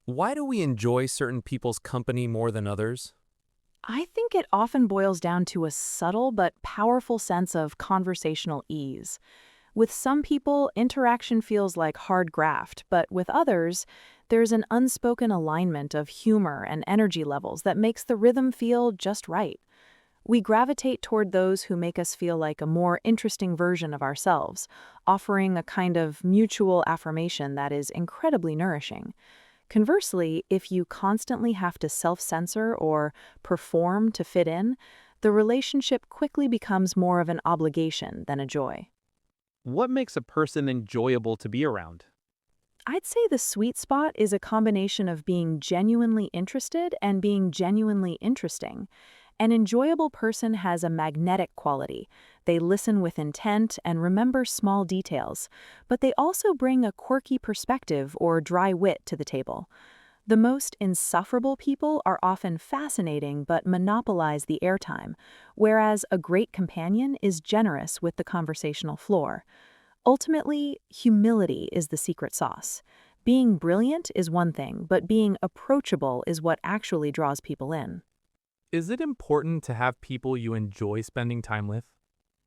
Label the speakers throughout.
Speaker 1: Why do we enjoy certain people's company more than others?
Speaker 2: I think it often boils down to a subtle but powerful sense of conversational ease. With some people, interaction feels like hard graft, but with others, there's an unspoken alignment of humor and energy levels that makes the rhythm feel just right. We gravitate toward those who make us feel like a more interesting version of ourselves, offering a kind of mutual affirmation that is incredibly nourishing. Conversely, if you constantly have to self-censor or perform to fit in, the relationship quickly becomes more of an obligation than a joy.
Speaker 3: What makes a person enjoyable to be around?
Speaker 2: I'd say the sweet spot is a combination of being genuinely interested and being genuinely interesting. An enjoyable person has a magnetic quality. They listen with intent and remember small details, but they also bring a quirky perspective or dry wit to the table. The most insufferable people are often fascinating but monopolize the airtime, whereas a great companion is generous with the conversational floor. Ultimately, humility is the secret sauce. Being brilliant is one thing, but being approachable is what actually draws people in.
Speaker 1: Is it important to have people you enjoy spending time with?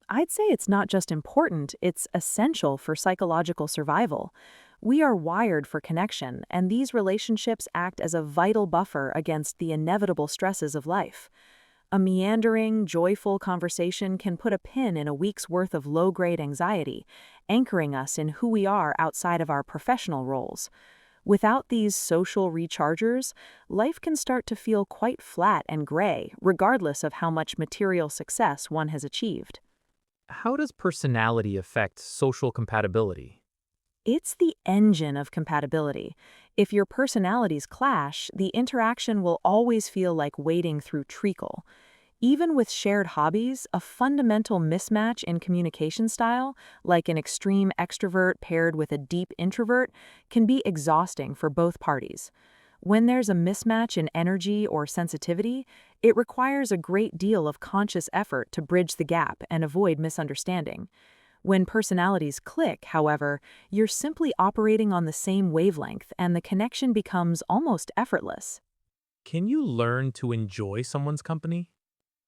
Speaker 2: I'd say it's not just important, it's essential for psychological survival. We are wired for connection, and these relationships act as a vital buffer against the inevitable stresses of life. A meandering, joyful conversation can put a pin in a week's worth of low-grade anxiety, anchoring us in who we are outside of our professional roles. Without these social rechargers, life can start to feel quite flat and gray, regardless of how much material success one has achieved.
Speaker 3: How does personality affect social compatibility?
Speaker 2: It's the engine of compatibility. If your personalities clash, the interaction will always feel like wading through treacle. Even with shared hobbies, a fundamental mismatch in communication style, like an extreme extrovert paired with a deep introvert, can be exhausting for both parties. When there's a mismatch in energy or sensitivity, it requires a great deal of conscious effort to bridge the gap and avoid misunderstanding. When personalities click, however, you're simply operating on the same wavelength and the connection becomes almost effortless.
Speaker 1: Can you learn to enjoy someone's company?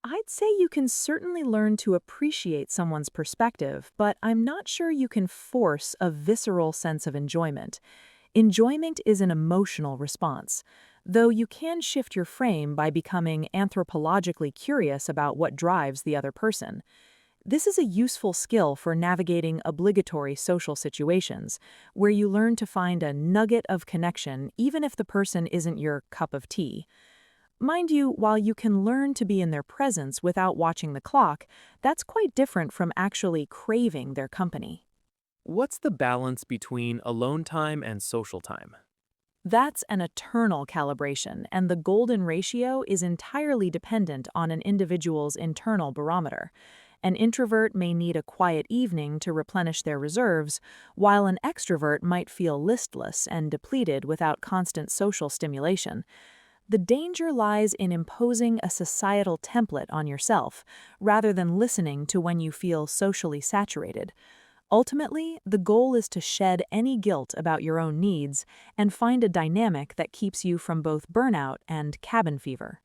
Speaker 2: I'd say you can certainly learn to appreciate someone's perspective, but I'm not sure you can force a visceral sense of enjoyment. Enjoyment is an emotional response, though you can shift your frame by becoming anthropologically curious about what drives the other person. This is a useful skill for navigating obligatory social situations, where you learn to find a nugget of connection even if the person isn't your cup of tea. Mind you, while you can learn to be in their presence without watching the clock, that's quite different from actually craving their company.
Speaker 1: What's the balance between alone time and social time?
Speaker 2: That's an eternal calibration, and the golden ratio is entirely dependent on an individual's internal barometer. An introvert may need a quiet evening to replenish their reserves, while an extrovert might feel listless and depleted without constant social stimulation. The danger lies in imposing a societal template on yourself, rather than listening to when you feel socially saturated. Ultimately, the goal is to shed any guilt about your own needs and find a dynamic that keeps you from both burnout and cabin fever.